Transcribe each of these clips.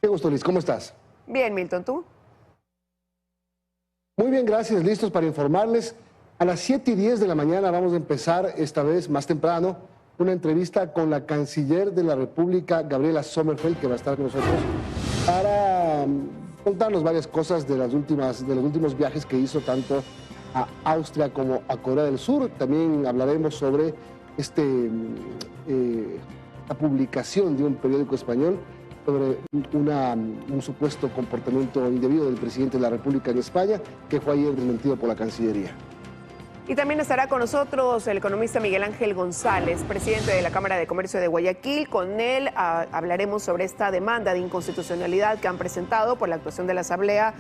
Qué gusto, Liz. ¿Cómo estás? Bien, Milton, ¿tú? Muy bien, gracias. Listos para informarles. A las 7:10 de la mañana vamos a empezar, esta vez más temprano, una entrevista con la canciller de la República, Gabriela Sommerfeld, que va a estar con nosotros para contarnos varias cosas de los últimos viajes que hizo tanto a Austria como a Corea del Sur. También hablaremos sobre la publicación de un periódico español sobre un supuesto comportamiento indebido del presidente de la República en España, que fue ayer desmentido por la Cancillería. Y también estará con nosotros el economista Miguel Ángel González, presidente de la Cámara de Comercio de Guayaquil. Con él hablaremos sobre esta demanda de inconstitucionalidad que han presentado por la actuación de la Asamblea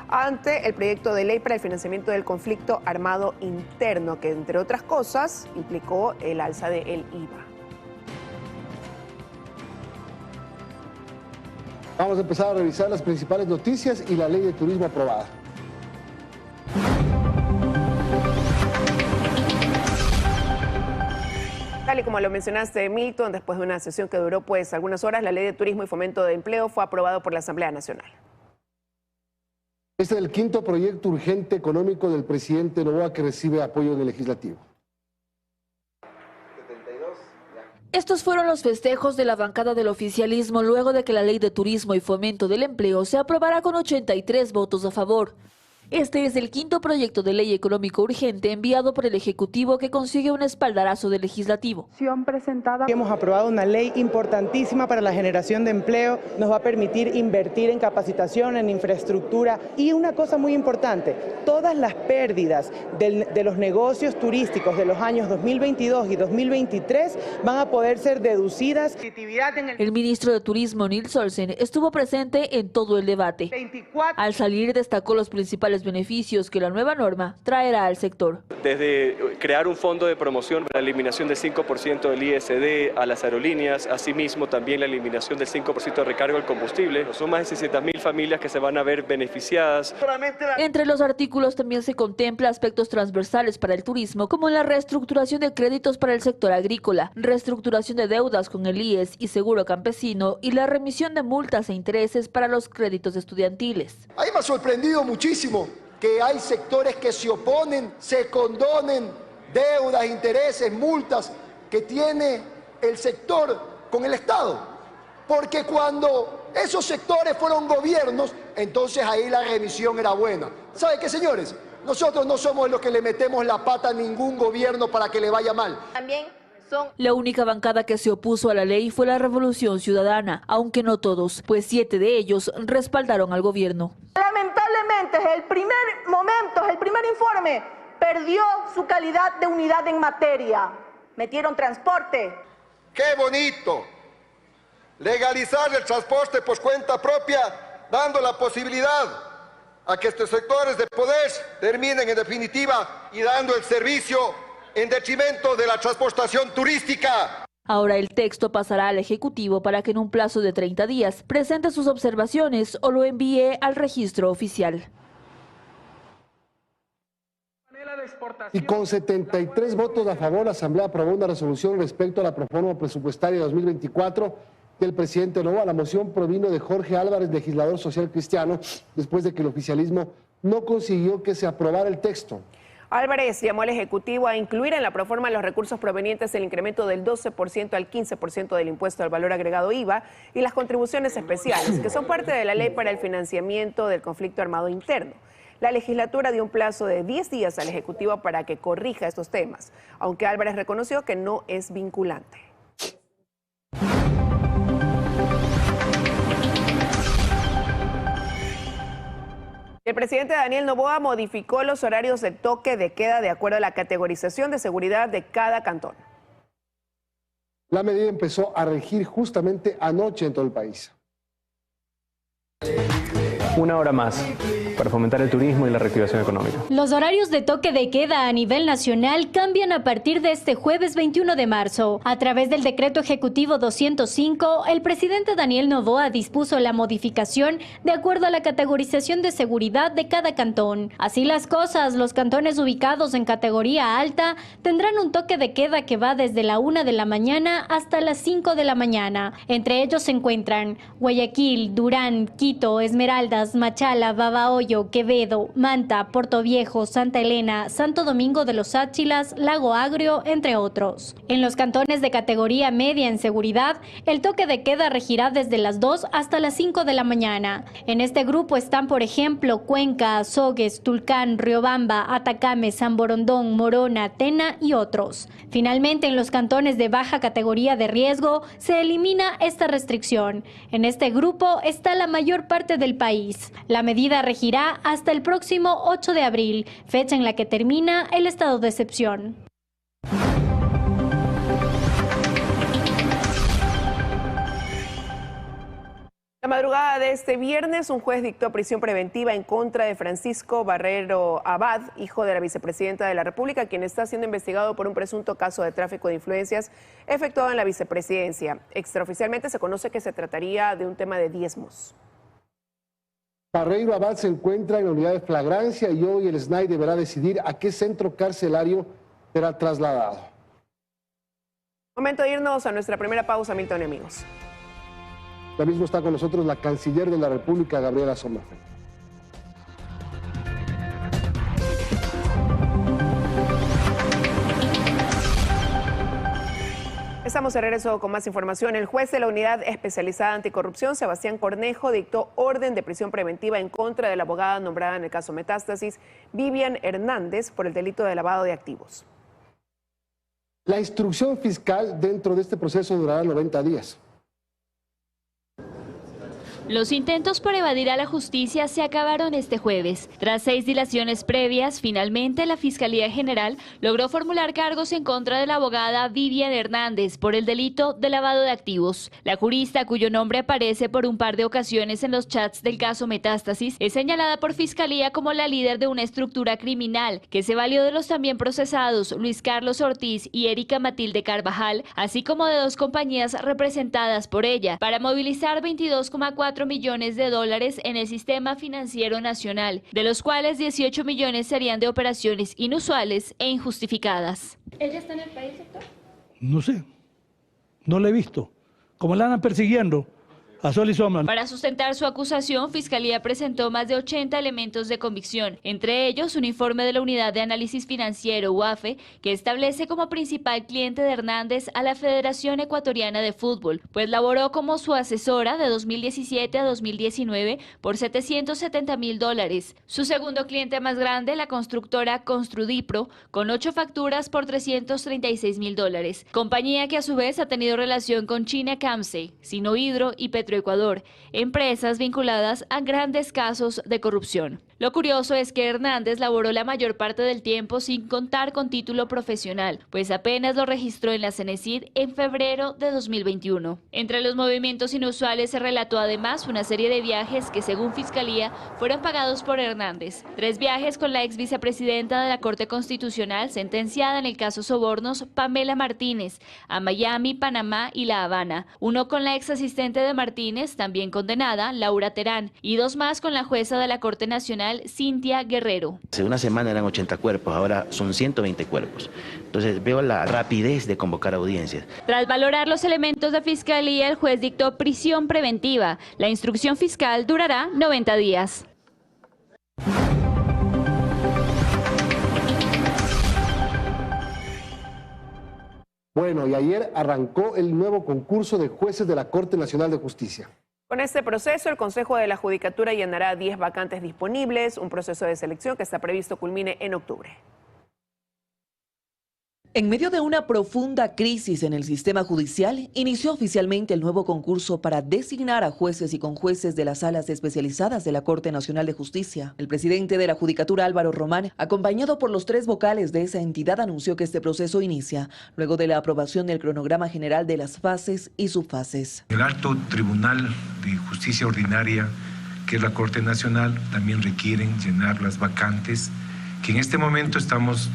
ante el proyecto de ley para el financiamiento del conflicto armado interno, que entre otras cosas implicó el alza del IVA. Vamos a empezar a revisar las principales noticias y la ley de turismo aprobada. Tal y como lo mencionaste, Milton, después de una sesión que duró algunas horas, la Ley de Turismo y Fomento de Empleo fue aprobada por la Asamblea Nacional. Este es el quinto proyecto urgente económico del presidente Noboa que recibe apoyo del Legislativo. Estos fueron los festejos de la bancada del oficialismo luego de que la Ley de Turismo y Fomento del Empleo se aprobara con 83 votos a favor. Este es el quinto proyecto de ley económico urgente enviado por el Ejecutivo que consigue un espaldarazo del Legislativo. Hemos aprobado una ley importantísima para la generación de empleo, nos va a permitir invertir en capacitación, en infraestructura y una cosa muy importante, todas las pérdidas de los negocios turísticos de los años 2022 y 2023 van a poder ser deducidas. El ministro de Turismo, Nils Olsen, estuvo presente en todo el debate. Al salir destacó los principales beneficios que la nueva norma traerá al sector. Desde crear un fondo de promoción para la eliminación del 5% del ISD a las aerolíneas, asimismo también la eliminación del 5% de recargo del combustible. Son más de 600.000 familias que se van a ver beneficiadas. Entre los artículos también se contempla aspectos transversales para el turismo, como la reestructuración de créditos para el sector agrícola, reestructuración de deudas con el IES y seguro campesino y la remisión de multas e intereses para los créditos estudiantiles. A mí me ha sorprendido muchísimo que hay sectores que se oponen, se condonen deudas, intereses, multas que tiene el sector con el Estado. Porque cuando esos sectores fueron gobiernos, entonces ahí la remisión era buena. ¿Sabe qué, señores? Nosotros no somos los que le metemos la pata a ningún gobierno para que le vaya mal. La única bancada que se opuso a la ley fue la Revolución Ciudadana, aunque no todos, pues 7 de ellos respaldaron al gobierno. Lamentablemente, el primer informe perdió su calidad de unidad en materia. Metieron transporte. ¡Qué bonito! Legalizar el transporte por cuenta propia, dando la posibilidad a que estos sectores de poder terminen en definitiva y dando el servicio en detrimento de la transportación turística. Ahora el texto pasará al Ejecutivo para que en un plazo de 30 días presente sus observaciones o lo envíe al registro oficial. Y con 73 votos a favor, la Asamblea aprobó una resolución respecto a la proforma presupuestaria de 2024 del presidente Noboa. La moción provino de Jorge Álvarez, legislador social cristiano, después de que el oficialismo no consiguió que se aprobara el texto. Álvarez llamó al Ejecutivo a incluir en la proforma los recursos provenientes del incremento del 12% al 15% del impuesto al valor agregado IVA y las contribuciones especiales, que son parte de la ley para el financiamiento del conflicto armado interno. La legislatura dio un plazo de 10 días al Ejecutivo para que corrija estos temas, aunque Álvarez reconoció que no es vinculante. El presidente Daniel Noboa modificó los horarios de toque de queda de acuerdo a la categorización de seguridad de cada cantón. La medida empezó a regir justamente anoche en todo el país. Una hora más. para fomentar el turismo y la reactivación económica. Los horarios de toque de queda a nivel nacional cambian a partir de este jueves 21 de marzo. A través del decreto ejecutivo 205, el presidente Daniel Noboa dispuso la modificación de acuerdo a la categorización de seguridad de cada cantón. Así las cosas, los cantones ubicados en categoría alta tendrán un toque de queda que va desde la 1 de la mañana hasta las 5 de la mañana. Entre ellos se encuentran Guayaquil, Durán, Quito, Esmeraldas, Machala, Babahoyo, Quevedo, Manta, Portoviejo, Santa Elena, Santo Domingo de los Áchilas, Lago Agrio, entre otros. En los cantones de categoría media en seguridad, el toque de queda regirá desde las 2 hasta las 5 de la mañana. En este grupo están, por ejemplo, Cuenca, Azogues, Tulcán, Riobamba, Atacame, San Borondón, Morona, Tena y otros. Finalmente, en los cantones de baja categoría de riesgo, se elimina esta restricción. En este grupo está la mayor parte del país. La medida regirá hasta el próximo 8 de abril, fecha en la que termina el estado de excepción. La madrugada de este viernes, un juez dictó prisión preventiva en contra de Francisco Barrero Abad, hijo de la vicepresidenta de la República, quien está siendo investigado por un presunto caso de tráfico de influencias efectuado en la vicepresidencia. Extraoficialmente se conoce que se trataría de un tema de diezmos. Barrero Abad se encuentra en la unidad de flagrancia y hoy el SNAI deberá decidir a qué centro carcelario será trasladado. Momento de irnos a nuestra primera pausa, Milton y amigos. Ya mismo está con nosotros la canciller de la República, Gabriela Sommerfeld. Estamos de regreso con más información. El juez de la Unidad Especializada Anticorrupción, Sebastián Cornejo, dictó orden de prisión preventiva en contra de la abogada nombrada en el caso Metástasis, Vivian Hernández, por el delito de lavado de activos. La instrucción fiscal dentro de este proceso durará 90 días. Los intentos por evadir a la justicia se acabaron este jueves. Tras 6 dilaciones previas, finalmente la Fiscalía General logró formular cargos en contra de la abogada Vivian Hernández por el delito de lavado de activos. La jurista, cuyo nombre aparece por un par de ocasiones en los chats del caso Metástasis, es señalada por Fiscalía como la líder de una estructura criminal que se valió de los también procesados Luis Carlos Ortiz y Erika Matilde Carvajal, así como de 2 compañías representadas por ella, para movilizar 22,4 millones de dólares en el sistema financiero nacional, de los cuales 18 millones serían de operaciones inusuales e injustificadas. ¿Ella está en el país, doctor? No sé, no la he visto. Como la andan persiguiendo a sol y sombra. Para sustentar su acusación, Fiscalía presentó más de 80 elementos de convicción, entre ellos un informe de la Unidad de Análisis Financiero, UAFE, que establece como principal cliente de Hernández a la Federación Ecuatoriana de Fútbol, pues laboró como su asesora de 2017 a 2019 por $770,000. Su segundo cliente más grande, la constructora Construdipro, con 8 facturas por $336,000, compañía que a su vez ha tenido relación con China Camse, Sinohidro y Petroecuador, empresas vinculadas a grandes casos de corrupción. Lo curioso es que Hernández laboró la mayor parte del tiempo sin contar con título profesional, pues apenas lo registró en la Cenecid en febrero de 2021. Entre los movimientos inusuales se relató además una serie de viajes que, según Fiscalía, fueron pagados por Hernández. 3 viajes con la ex vicepresidenta de la Corte Constitucional, sentenciada en el caso Sobornos, Pamela Martínez, a Miami, Panamá y La Habana. 1 con la ex asistente de Martínez, también condenada, Laura Terán, y 2 más con la jueza de la Corte Nacional, Cintia Guerrero. Hace una semana eran 80 cuerpos, ahora son 120 cuerpos. Entonces veo la rapidez de convocar audiencias. Tras valorar los elementos de Fiscalía, el juez dictó prisión preventiva. La instrucción fiscal durará 90 días. Bueno, y ayer arrancó el nuevo concurso de jueces de la Corte Nacional de Justicia. Con este proceso, el Consejo de la Judicatura llenará 10 vacantes disponibles, un proceso de selección que está previsto culmine en octubre. En medio de una profunda crisis en el sistema judicial, inició oficialmente el nuevo concurso para designar a jueces y conjueces de las salas especializadas de la Corte Nacional de Justicia. El presidente de la Judicatura, Álvaro Román, acompañado por los 3 vocales de esa entidad, anunció que este proceso inicia luego de la aprobación del cronograma general de las fases y subfases. El Alto Tribunal de Justicia Ordinaria que es la Corte Nacional, también requieren llenar las vacantes, que en este momento estamos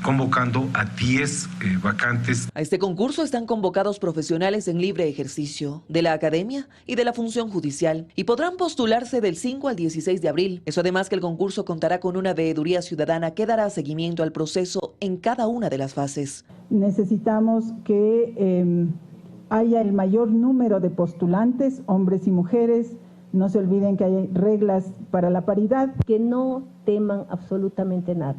convocando a 10 vacantes. A este concurso están convocados profesionales en libre ejercicio de la academia y de la función judicial y podrán postularse del 5 al 16 de abril. Eso además que el concurso contará con una veeduría ciudadana que dará seguimiento al proceso en cada una de las fases. Necesitamos que haya el mayor número de postulantes, hombres y mujeres. No se olviden que hay reglas para la paridad. Que no teman absolutamente nada.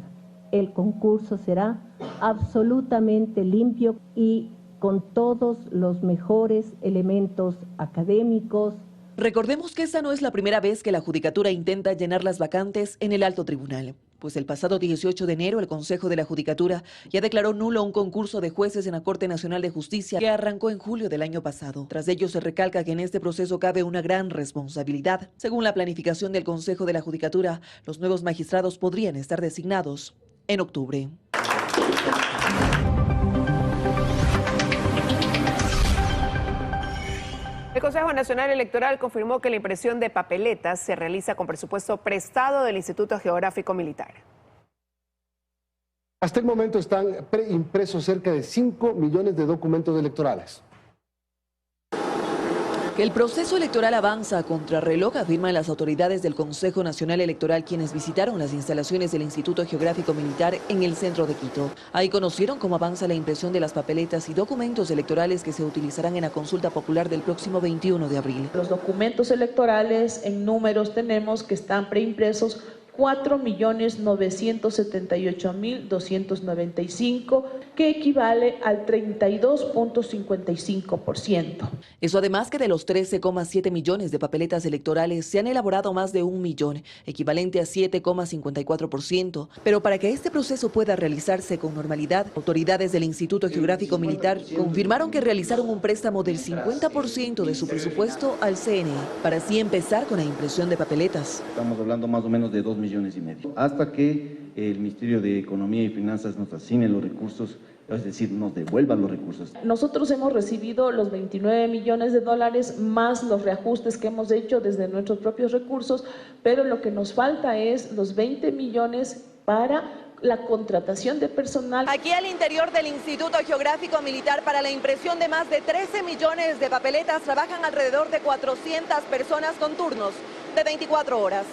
El concurso será absolutamente limpio y con todos los mejores elementos académicos. Recordemos que esta no es la primera vez que la Judicatura intenta llenar las vacantes en el Alto Tribunal, pues el pasado 18 de enero el Consejo de la Judicatura ya declaró nulo un concurso de jueces en la Corte Nacional de Justicia que arrancó en julio del año pasado. Tras ello se recalca que en este proceso cabe una gran responsabilidad. Según la planificación del Consejo de la Judicatura, los nuevos magistrados podrían estar designados en octubre. El Consejo Nacional Electoral confirmó que la impresión de papeletas se realiza con presupuesto prestado del Instituto Geográfico Militar. Hasta el momento están preimpresos cerca de 5 millones de documentos electorales. Que el proceso electoral avanza a contrarreloj, afirman las autoridades del Consejo Nacional Electoral, quienes visitaron las instalaciones del Instituto Geográfico Militar en el centro de Quito. Ahí conocieron cómo avanza la impresión de las papeletas y documentos electorales que se utilizarán en la consulta popular del próximo 21 de abril. Los documentos electorales en números tenemos que están preimpresos 4.978.295, que equivale al 32.55%. Eso además que de los 13,7 millones de papeletas electorales se han elaborado más de 1 millón, equivalente a 7,54%. Pero para que este proceso pueda realizarse con normalidad, autoridades del Instituto Geográfico Militar confirmaron que realizaron un préstamo del 50% de su presupuesto al CNE, para así empezar con la impresión de papeletas. Estamos hablando más o menos de 2,5 millones, hasta que el Ministerio de Economía y Finanzas nos asigne los recursos, es decir, nos devuelva los recursos. Nosotros hemos recibido los 29 millones de dólares más los reajustes que hemos hecho desde nuestros propios recursos, pero lo que nos falta es los 20 millones para la contratación de personal. Aquí al interior del Instituto Geográfico Militar, para la impresión de más de 13 millones de papeletas, trabajan alrededor de 400 personas con turnos de 24 horas.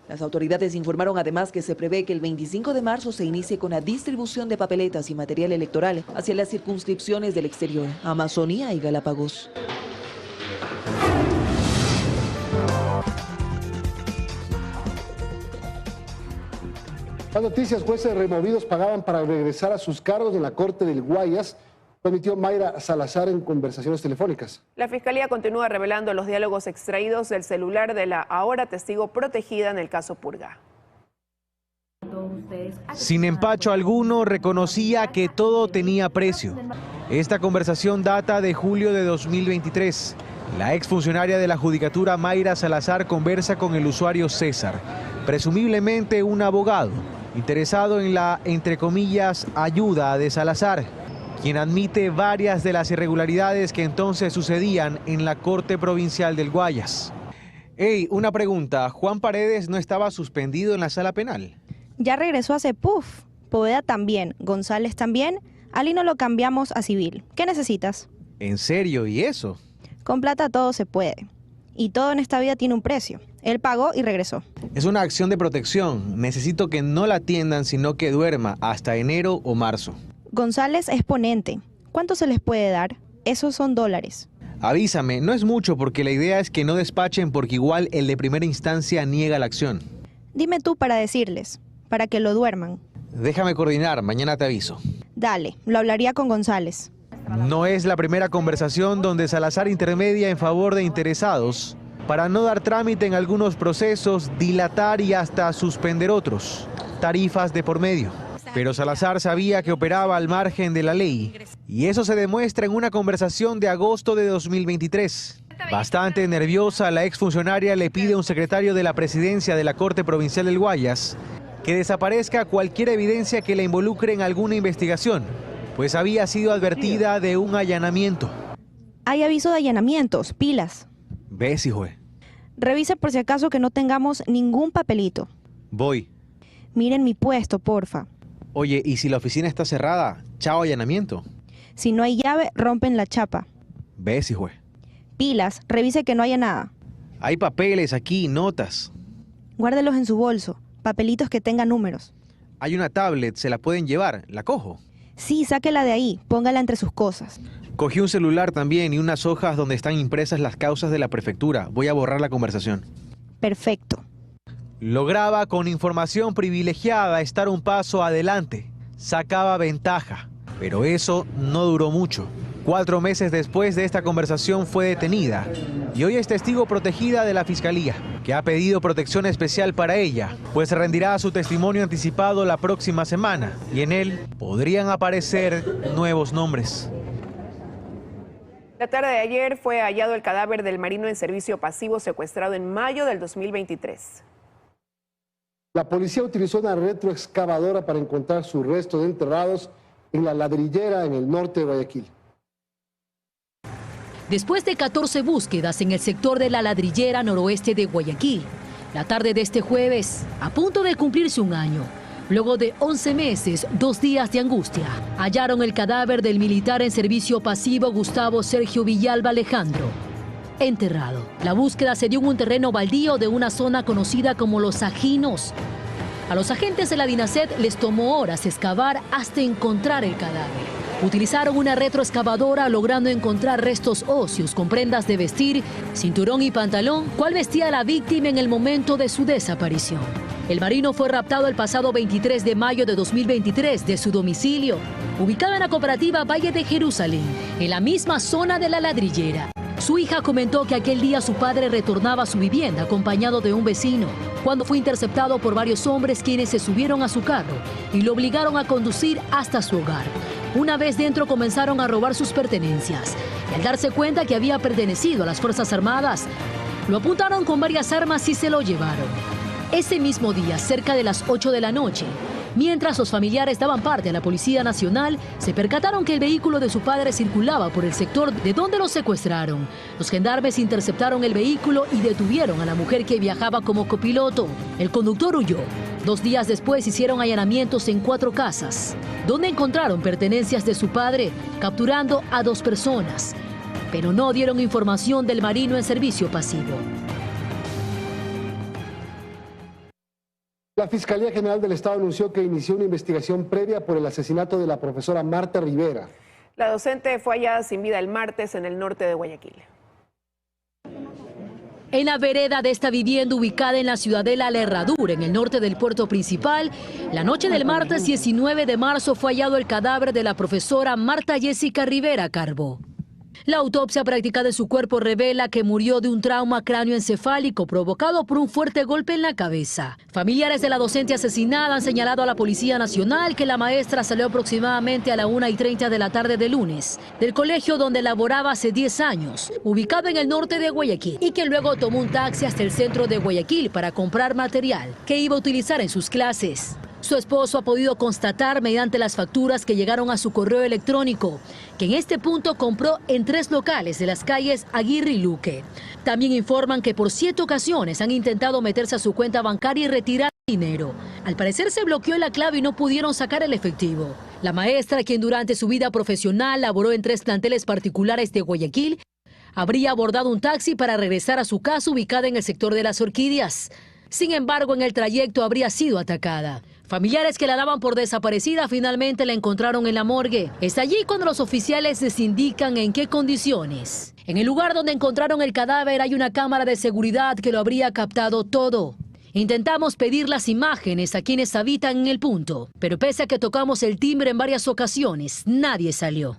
Las autoridades informaron además que se prevé que el 25 de marzo se inicie con la distribución de papeletas y material electoral hacia las circunscripciones del exterior, Amazonía y Galápagos. Las noticias: jueces removidos pagaban para regresar a sus cargos en la Corte del Guayas, permitió Mayra Salazar en conversaciones telefónicas. La Fiscalía continúa revelando los diálogos extraídos del celular de la ahora testigo protegida en el caso Purga. Sin empacho alguno, reconocía que todo tenía precio. Esta conversación data de julio de 2023. La exfuncionaria de la Judicatura Mayra Salazar conversa con el usuario César, presumiblemente un abogado, interesado en la, entre comillas, ayuda de Salazar, quien admite varias de las irregularidades que entonces sucedían en la Corte Provincial del Guayas. Hey, una pregunta, ¿Juan Paredes no estaba suspendido en la sala penal? Ya regresó hace puf, Poveda también, González también, a Lino lo cambiamos a civil. ¿Qué necesitas? ¿En serio? ¿Y eso? Con plata todo se puede. Y todo en esta vida tiene un precio. Él pagó y regresó. Es una acción de protección. Necesito que no la atiendan, sino que duerma hasta enero o marzo. González es ponente. ¿Cuánto se les puede dar? Esos son dólares. Avísame, no es mucho porque la idea es que no despachen porque igual el de primera instancia niega la acción. Dime tú para decirles, para que lo duerman. Déjame coordinar, mañana te aviso. Dale, lo hablaría con González. No es la primera conversación donde Salazar intermedia en favor de interesados para no dar trámite en algunos procesos, dilatar y hasta suspender otros. Tarifas de por medio. Pero Salazar sabía que operaba al margen de la ley, y eso se demuestra en una conversación de agosto de 2023. Bastante nerviosa, la exfuncionaria le pide a un secretario de la presidencia de la Corte Provincial del Guayas que desaparezca cualquier evidencia que la involucre en alguna investigación, pues había sido advertida de un allanamiento. Hay aviso de allanamientos, pilas. ¿Ves, hijo? Revise por si acaso que no tengamos ningún papelito. Voy. Miren mi puesto, porfa. Oye, ¿y si la oficina está cerrada? Chao allanamiento. Si no hay llave, rompen la chapa. ¿Ves, hijo? Pilas, revise que no haya nada. Hay papeles aquí, notas. Guárdelos en su bolso, papelitos que tengan números. Hay una tablet, se la pueden llevar. ¿La cojo? Sí, sáquela de ahí, póngala entre sus cosas. Cogí un celular también y unas hojas donde están impresas las causas de la prefectura. Voy a borrar la conversación. Perfecto. Lograba con información privilegiada estar un paso adelante. Sacaba ventaja. Pero eso no duró mucho. 4 meses después de esta conversación fue detenida y hoy es testigo protegida de la Fiscalía, que ha pedido protección especial para ella, pues rendirá su testimonio anticipado la próxima semana y en él podrían aparecer nuevos nombres. La tarde de ayer fue hallado el cadáver del marino en servicio pasivo secuestrado en mayo del 2023. La policía utilizó una retroexcavadora para encontrar sus restos enterrados en La Ladrillera, en el norte de Guayaquil. Después de 14 búsquedas en el sector de La Ladrillera, noroeste de Guayaquil, la tarde de este jueves, a punto de cumplirse un año, luego de 11 meses, 2 días de angustia, hallaron el cadáver del militar en servicio pasivo Gustavo Sergio Villalba Alejandro, enterrado. La búsqueda se dio en un terreno baldío de una zona conocida como Los Ajinos. A los agentes de la DINASED les tomó horas excavar hasta encontrar el cadáver. Utilizaron una retroexcavadora logrando encontrar restos óseos con prendas de vestir, cinturón y pantalón, cual vestía la víctima en el momento de su desaparición. El marino fue raptado el pasado 23 de mayo de 2023 de su domicilio, ubicado en la cooperativa Valle de Jerusalén, en la misma zona de La Ladrillera. Su hija comentó que aquel día su padre retornaba a su vivienda acompañado de un vecino, cuando fue interceptado por varios hombres quienes se subieron a su carro y lo obligaron a conducir hasta su hogar. Una vez dentro comenzaron a robar sus pertenencias y al darse cuenta que había pertenecido a las Fuerzas Armadas, lo apuntaron con varias armas y se lo llevaron. Ese mismo día, cerca de las 8 de la noche, mientras los familiares daban parte a la Policía Nacional, se percataron que el vehículo de su padre circulaba por el sector de donde lo secuestraron. Los gendarmes interceptaron el vehículo y detuvieron a la mujer que viajaba como copiloto. El conductor huyó. 2 días después hicieron allanamientos en 4 casas, donde encontraron pertenencias de su padre, capturando a 2 personas. Pero no dieron información del marino en servicio pasivo. La Fiscalía General del Estado anunció que inició una investigación previa por el asesinato de la profesora Marta Rivera. La docente fue hallada sin vida el martes en el norte de Guayaquil. En la vereda de esta vivienda ubicada en la ciudadela La Herradura, en el norte del puerto principal, la noche del martes 19 de marzo fue hallado el cadáver de la profesora Marta Jessica Rivera Carbo. La autopsia practicada en su cuerpo revela que murió de un trauma cráneoencefálico provocado por un fuerte golpe en la cabeza. Familiares de la docente asesinada han señalado a la Policía Nacional que la maestra salió aproximadamente a la 1:30 de la tarde de lunes del colegio donde laboraba hace 10 años, ubicado en el norte de Guayaquil, y que luego tomó un taxi hasta el centro de Guayaquil para comprar material que iba a utilizar en sus clases. Su esposo ha podido constatar mediante las facturas que llegaron a su correo electrónico que en este punto compró en 3 locales de las calles Aguirre y Luque. También informan que por 7 ocasiones han intentado meterse a su cuenta bancaria y retirar dinero. Al parecer se bloqueó la clave y no pudieron sacar el efectivo. La maestra, quien durante su vida profesional laboró en 3 planteles particulares de Guayaquil, habría abordado un taxi para regresar a su casa ubicada en el sector de Las Orquídeas. Sin embargo, en el trayecto habría sido atacada. Familiares que la daban por desaparecida finalmente la encontraron en la morgue. Es allí cuando los oficiales les indican en qué condiciones. En el lugar donde encontraron el cadáver hay una cámara de seguridad que lo habría captado todo. Intentamos pedir las imágenes a quienes habitan en el punto, pero pese a que tocamos el timbre en varias ocasiones, nadie salió.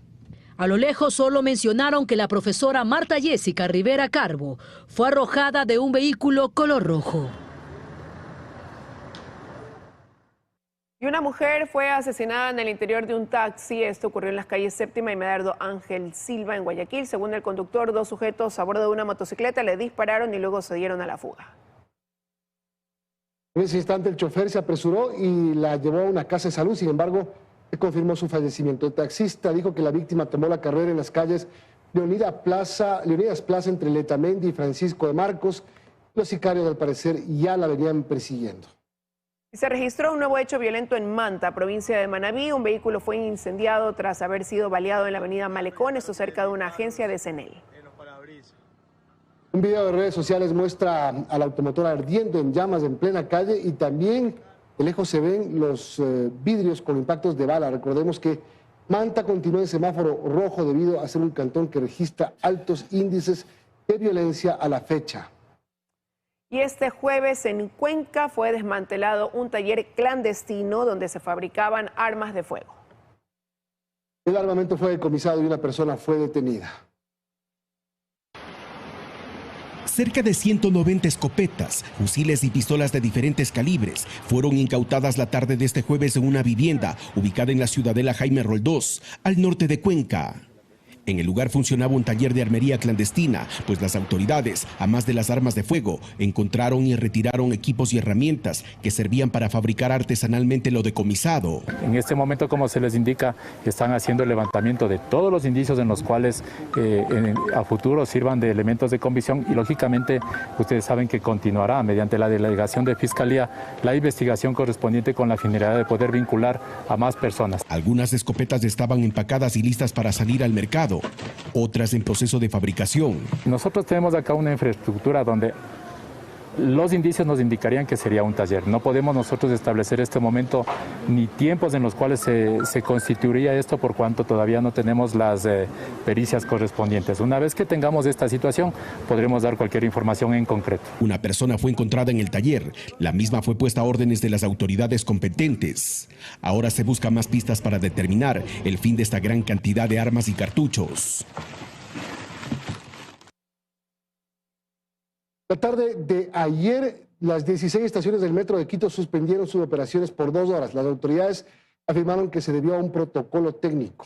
A lo lejos solo mencionaron que la profesora Marta Jessica Rivera Carbo fue arrojada de un vehículo color rojo. Y una mujer fue asesinada en el interior de un taxi. Esto ocurrió en las calles Séptima y Medardo Ángel Silva, en Guayaquil. Según el conductor, 2 sujetos a bordo de una motocicleta le dispararon y luego se dieron a la fuga. En ese instante el chofer se apresuró y la llevó a una casa de salud. Sin embargo, se confirmó su fallecimiento. El taxista dijo que la víctima tomó la carrera en las calles Leonidas Plaza entre Letamendi y Francisco de Marcos. Los sicarios, al parecer, ya la venían persiguiendo. Se registró un nuevo hecho violento en Manta, provincia de Manabí. Un vehículo fue incendiado tras haber sido baleado en la avenida Malecón, esto cerca de una agencia de Cenel. Un video de redes sociales muestra a la automotora ardiendo en llamas en plena calle y también de lejos se ven los vidrios con impactos de bala. Recordemos que Manta continúa en semáforo rojo debido a ser un cantón que registra altos índices de violencia a la fecha. Y este jueves en Cuenca fue desmantelado un taller clandestino donde se fabricaban armas de fuego. El armamento fue decomisado y una persona fue detenida. Cerca de 190 escopetas, fusiles y pistolas de diferentes calibres fueron incautadas la tarde de este jueves en una vivienda ubicada en la ciudadela Jaime Roldós, al norte de Cuenca. En el lugar funcionaba un taller de armería clandestina, pues las autoridades, a más de las armas de fuego, encontraron y retiraron equipos y herramientas que servían para fabricar artesanalmente lo decomisado. En este momento, como se les indica, están haciendo el levantamiento de todos los indicios en los cuales a futuro sirvan de elementos de convicción y, lógicamente, ustedes saben que continuará mediante la delegación de Fiscalía la investigación correspondiente con la finalidad de poder vincular a más personas. Algunas escopetas estaban empacadas y listas para salir al mercado, otras en proceso de fabricación. Nosotros tenemos acá una infraestructura donde los indicios nos indicarían que sería un taller. No podemos nosotros establecer este momento ni tiempos en los cuales se constituiría esto, por cuanto todavía no tenemos las pericias correspondientes. Una vez que tengamos esta situación, podremos dar cualquier información en concreto. Una persona fue encontrada en el taller. La misma fue puesta a órdenes de las autoridades competentes. Ahora se buscan más pistas para determinar el fin de esta gran cantidad de armas y cartuchos. La tarde de ayer, las 16 estaciones del metro de Quito suspendieron sus operaciones por 2 horas. Las autoridades afirmaron que se debió a un protocolo técnico.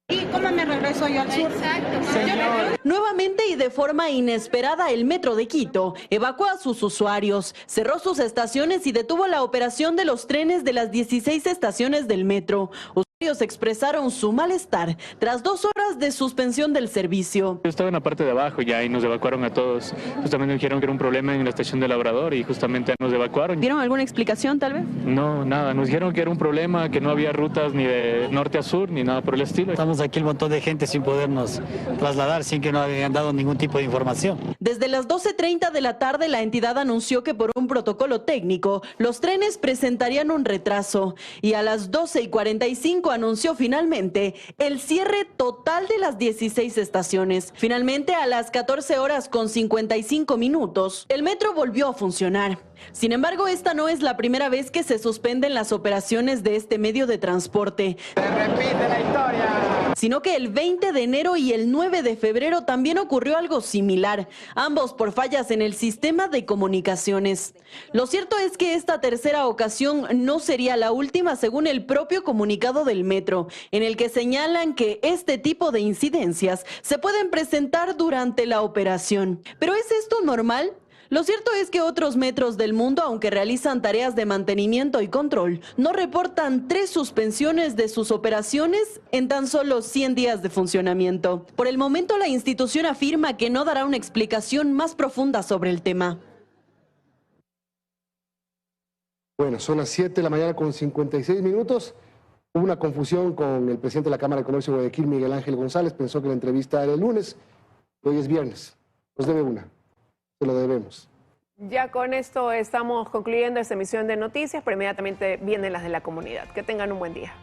¿Y cómo me regreso yo al sur? Exacto. Señor. Nuevamente y de forma inesperada, el metro de Quito evacuó a sus usuarios, cerró sus estaciones y detuvo la operación de los trenes de las 16 estaciones del metro. Usuarios expresaron su malestar tras 2 horas de suspensión del servicio. Yo estaba en la parte de abajo ya y nos evacuaron a todos. Justamente dijeron que era un problema en la estación de Labrador y justamente nos evacuaron. ¿Dieron alguna explicación tal vez? No, nada. Nos dijeron que era un problema, que no había rutas ni de norte a sur ni nada por el estilo. Estamos aquí un montón de gente sin podernos trasladar, sin que nos hayan dado ningún tipo de información. Desde las 12:30 de la tarde, la entidad anunció que por un protocolo técnico, los trenes presentarían un retraso. Y a las 12:45 anunció finalmente el cierre total de las 16 estaciones. Finalmente, a las 14:55, el metro volvió a funcionar. Sin embargo, esta no es la primera vez que se suspenden las operaciones de este medio de transporte. Se repite la historia. Sino que el 20 de enero y el 9 de febrero también ocurrió algo similar, ambos por fallas en el sistema de comunicaciones. Lo cierto es que esta tercera ocasión no sería la última, según el propio comunicado del metro, en el que señalan que este tipo de incidencias se pueden presentar durante la operación. ¿Pero es esto normal? Lo cierto es que otros metros del mundo, aunque realizan tareas de mantenimiento y control, no reportan 3 suspensiones de sus operaciones en tan solo 100 días de funcionamiento. Por el momento, la institución afirma que no dará una explicación más profunda sobre el tema. Bueno, son las 7 de la mañana con 56 minutos. Hubo una confusión con el presidente de la Cámara de Comercio de Guayaquil, Miguel Ángel González. Pensó que la entrevista era el lunes. Hoy es viernes. Nos debe una. Se lo debemos. Ya con esto estamos concluyendo esta emisión de noticias, pero inmediatamente vienen las de la comunidad. Que tengan un buen día.